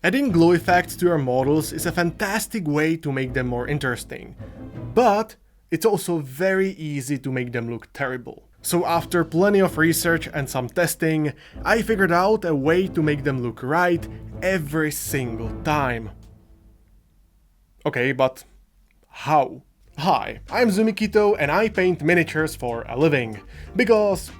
Adding glow effects to your models is a fantastic way to make them more interesting, but it's also very easy to make them look terrible. So after plenty of research and some testing, I figured out a way to make them look right every single time. Okay, but how? Hi, I'm Zumikito and I paint miniatures for a living, because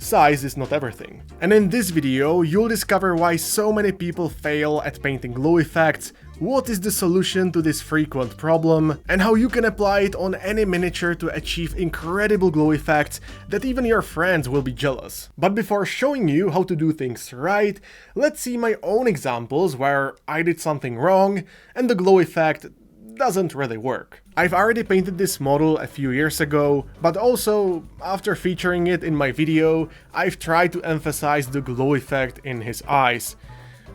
size is not everything. And in this video, you'll discover why so many people fail at painting glow effects, what is the solution to this frequent problem, and how you can apply it on any miniature to achieve incredible glow effects that even your friends will be jealous. But before showing you how to do things right, let's see my own examples where I did something wrong and the glow effect doesn't really work. I've already painted this model a few years ago, but also, after featuring it in my video, I've tried to emphasize the glow effect in his eyes,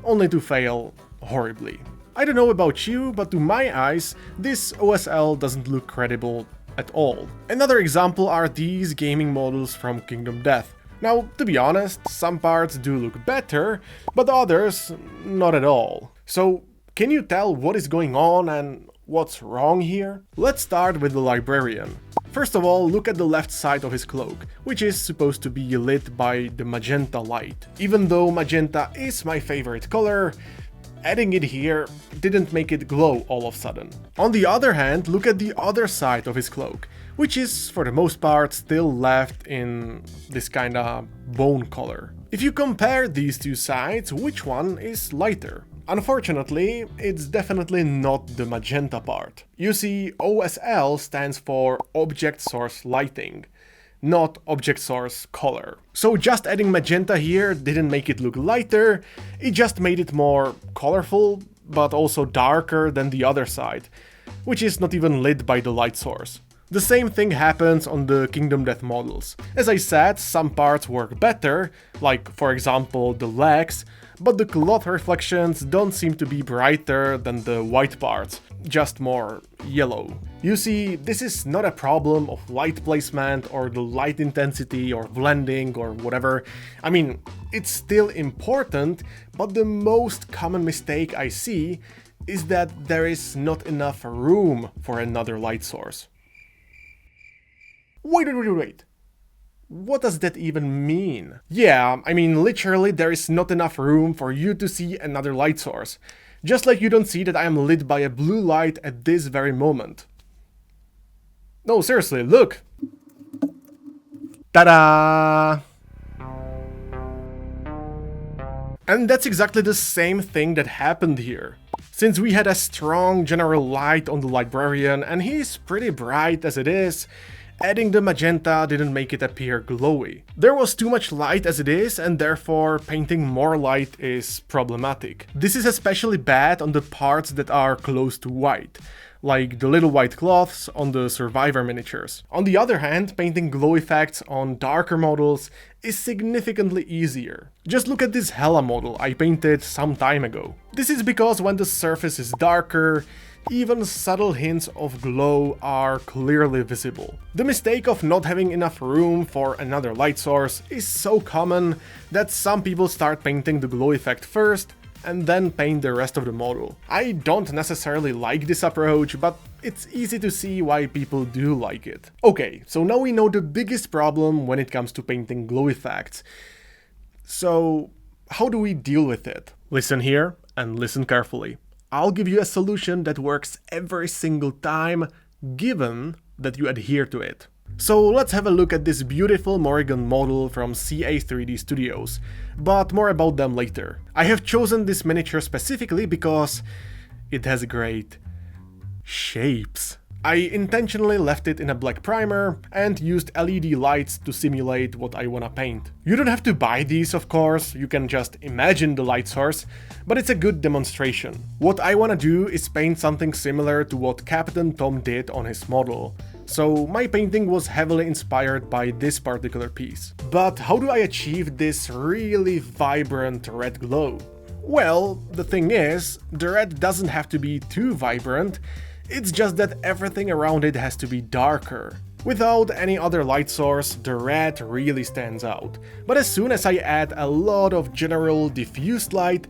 only to fail horribly. I don't know about you, but to my eyes, this OSL doesn't look credible at all. Another example are these gaming models from Kingdom Death. Now, to be honest, some parts do look better, but others not at all. So, can you tell what is going on and what's wrong here? Let's start with the librarian. First of all, look at the left side of his cloak, which is supposed to be lit by the magenta light. Even though magenta is my favorite color, adding it here didn't make it glow all of a sudden. On the other hand, look at the other side of his cloak, which is for the most part still left in this kinda bone color. If you compare these two sides, which one is lighter? Unfortunately, it's definitely not the magenta part. You see, OSL stands for Object Source Lighting, not Object Source Color. So just adding magenta here didn't make it look lighter, it just made it more colorful, but also darker than the other side, which is not even lit by the light source. The same thing happens on the Kingdom Death models. As I said, some parts work better, like for example the legs, but the cloth reflections don't seem to be brighter than the white parts, just more yellow. You see, this is not a problem of light placement or the light intensity or blending or whatever. I mean, it's still important, but the most common mistake I see is that there is not enough room for another light source. Wait. What does that even mean? Yeah, I mean literally there is not enough room for you to see another light source. Just like you don't see that I am lit by a blue light at this very moment. No, seriously, look! Ta-da! And that's exactly the same thing that happened here. Since we had a strong general light on the librarian and he's pretty bright as it is, adding the magenta didn't make it appear glowy. There was too much light as it is, and therefore painting more light is problematic. This is especially bad on the parts that are close to white, like the little white cloths on the Survivor miniatures. On the other hand, painting glow effects on darker models is significantly easier. Just look at this Hela model I painted some time ago. This is because when the surface is darker, even subtle hints of glow are clearly visible. The mistake of not having enough room for another light source is so common that some people start painting the glow effect first and then paint the rest of the model. I don't necessarily like this approach, but it's easy to see why people do like it. Okay, so now we know the biggest problem when it comes to painting glow effects. So, how do we deal with it? Listen here and listen carefully. I'll give you a solution that works every single time, given that you adhere to it. So let's have a look at this beautiful Morrigan model from CA3D Studios, but more about them later. I have chosen this miniature specifically because it has great shapes. I intentionally left it in a black primer and used LED lights to simulate what I wanna paint. You don't have to buy these, of course, you can just imagine the light source, but it's a good demonstration. What I wanna do is paint something similar to what Captain Tom did on his model. So my painting was heavily inspired by this particular piece. But how do I achieve this really vibrant red glow? Well, the thing is, the red doesn't have to be too vibrant, it's just that everything around it has to be darker. Without any other light source, the red really stands out. But as soon as I add a lot of general diffused light,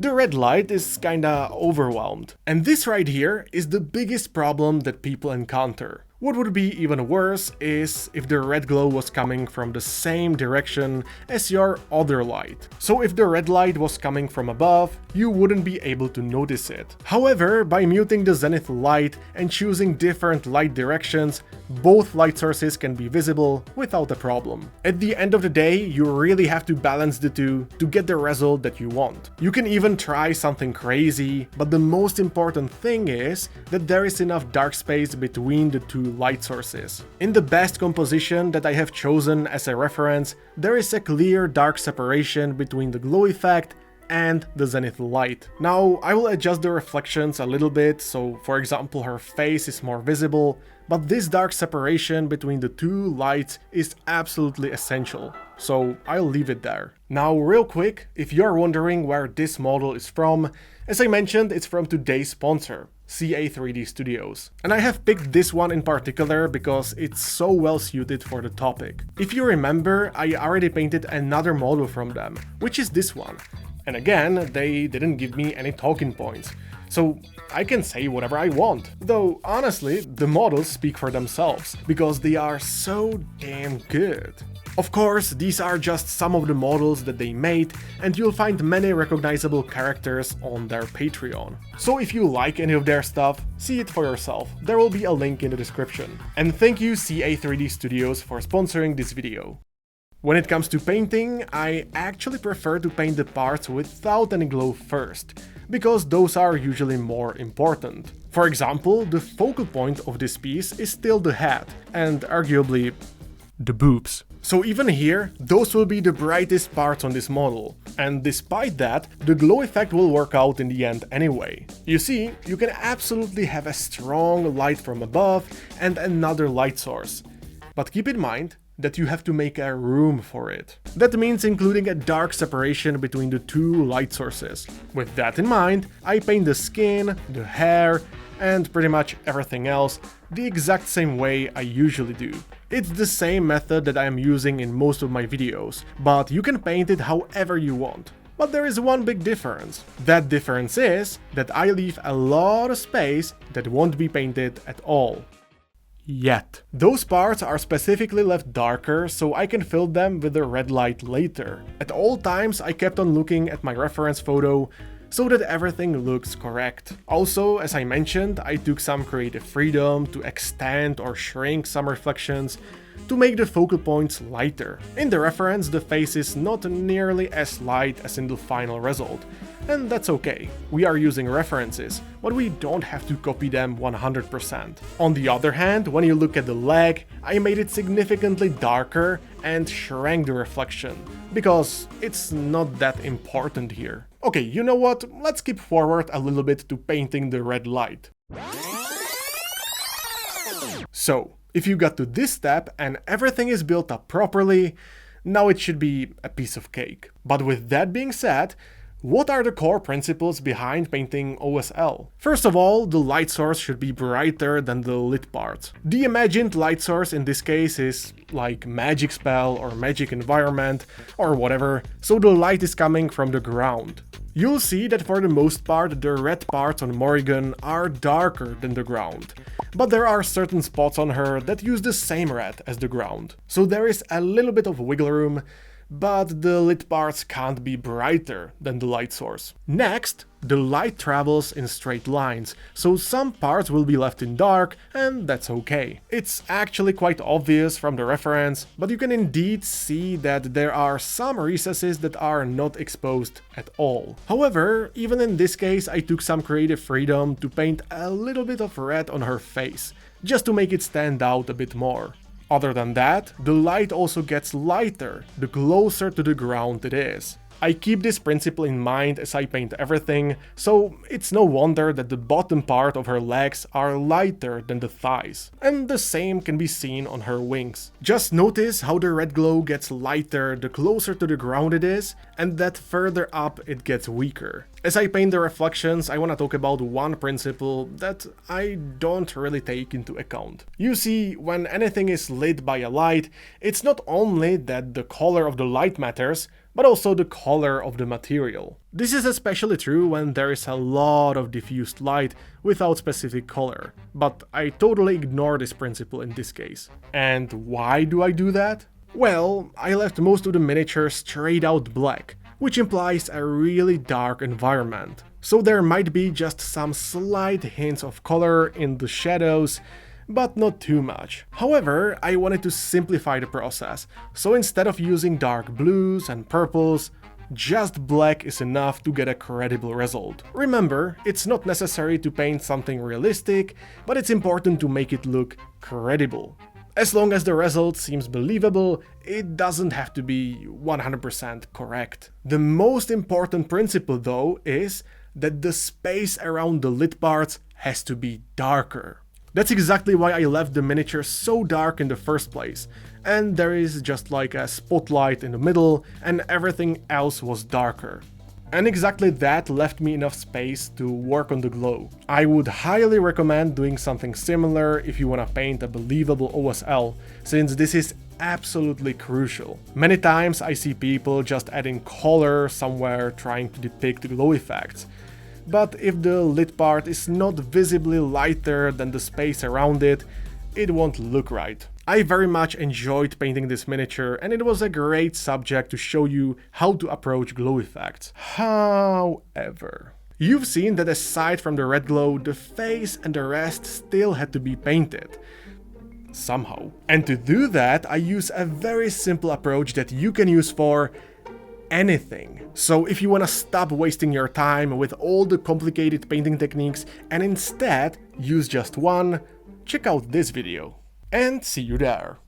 the red light is kinda overwhelmed. And this right here is the biggest problem that people encounter. What would be even worse is if the red glow was coming from the same direction as your other light. So if the red light was coming from above, you wouldn't be able to notice it. However, by muting the zenith light and choosing different light directions, both light sources can be visible without a problem. At the end of the day, you really have to balance the two to get the result that you want. You can even try something crazy, but the most important thing is that there is enough dark space between the two light sources. In the best composition that I have chosen as a reference, there is a clear dark separation between the glow effect and the zenith light. Now, I will adjust the reflections a little bit, so for example her face is more visible, but this dark separation between the two lights is absolutely essential, so I'll leave it there. Now real quick, if you're wondering where this model is from, as I mentioned, it's from today's sponsor, CA3D Studios. And I have picked this one in particular because it's so well suited for the topic. If you remember, I already painted another model from them, which is this one. And again, they didn't give me any talking points, so I can say whatever I want. Though honestly, the models speak for themselves, because they are so damn good. Of course, these are just some of the models that they made, and you'll find many recognizable characters on their Patreon. So if you like any of their stuff, see it for yourself, there will be a link in the description. And thank you CA3D Studios for sponsoring this video. When it comes to painting, I actually prefer to paint the parts without any glow first, because those are usually more important. For example, the focal point of this piece is still the head, and arguably the boobs. So even here, those will be the brightest parts on this model, and despite that, the glow effect will work out in the end anyway. You see, you can absolutely have a strong light from above and another light source, but keep in mind that you have to make a room for it. That means including a dark separation between the two light sources. With that in mind, I paint the skin, the hair, and pretty much everything else the exact same way I usually do. It's the same method that I am using in most of my videos, but you can paint it however you want. But there is one big difference. That difference is that I leave a lot of space that won't be painted at all. Yet. Those parts are specifically left darker so I can fill them with the red light later. At all times I kept on looking at my reference photo so that everything looks correct. Also, as I mentioned, I took some creative freedom to extend or shrink some reflections to make the focal points lighter. In the reference, the face is not nearly as light as in the final result, and that's okay. We are using references, but we don't have to copy them 100%. On the other hand, when you look at the leg, I made it significantly darker and shrank the reflection, because it's not that important here. Okay, you know what? Let's skip forward a little bit to painting the red light. So, if you got to this step and everything is built up properly, now it should be a piece of cake. But with that being said, what are the core principles behind painting OSL? First of all, the light source should be brighter than the lit part. The imagined light source in this case is like magic spell or magic environment or whatever, so the light is coming from the ground. You'll see that for the most part the red parts on Morrigan are darker than the ground, but there are certain spots on her that use the same red as the ground. So there is a little bit of wiggle room, but the lit parts can't be brighter than the light source. Next, the light travels in straight lines, so some parts will be left in dark, and that's okay. It's actually quite obvious from the reference, but you can indeed see that there are some recesses that are not exposed at all. However, even in this case I took some creative freedom to paint a little bit of red on her face, just to make it stand out a bit more. Other than that, the light also gets lighter the closer to the ground it is. I keep this principle in mind as I paint everything, so it's no wonder that the bottom part of her legs are lighter than the thighs. And the same can be seen on her wings. Just notice how the red glow gets lighter the closer to the ground it is, and that further up it gets weaker. As I paint the reflections, I want to talk about one principle that I don't really take into account. You see, when anything is lit by a light, it's not only that the color of the light matters, but also the color of the material. This is especially true when there is a lot of diffused light without specific color, but I totally ignore this principle in this case. And why do I do that? Well, I left most of the miniature straight out black, which implies a really dark environment. So there might be just some slight hints of color in the shadows, but not too much. However, I wanted to simplify the process, so instead of using dark blues and purples, just black is enough to get a credible result. Remember, it's not necessary to paint something realistic, but it's important to make it look credible. As long as the result seems believable, it doesn't have to be 100% correct. The most important principle though is that the space around the lid parts has to be darker. That's exactly why I left the miniature so dark in the first place, and there is just like a spotlight in the middle and everything else was darker. And exactly that left me enough space to work on the glow. I would highly recommend doing something similar if you wanna paint a believable OSL, since this is absolutely crucial. Many times I see people just adding color somewhere trying to depict glow effects. But if the lid part is not visibly lighter than the space around it, it won't look right. I very much enjoyed painting this miniature and it was a great subject to show you how to approach glow effects. However, you've seen that aside from the red glow, the face and the rest still had to be painted. Somehow. And to do that, I use a very simple approach that you can use for anything. So if you want to stop wasting your time with all the complicated painting techniques and instead use just one, check out this video. And see you there.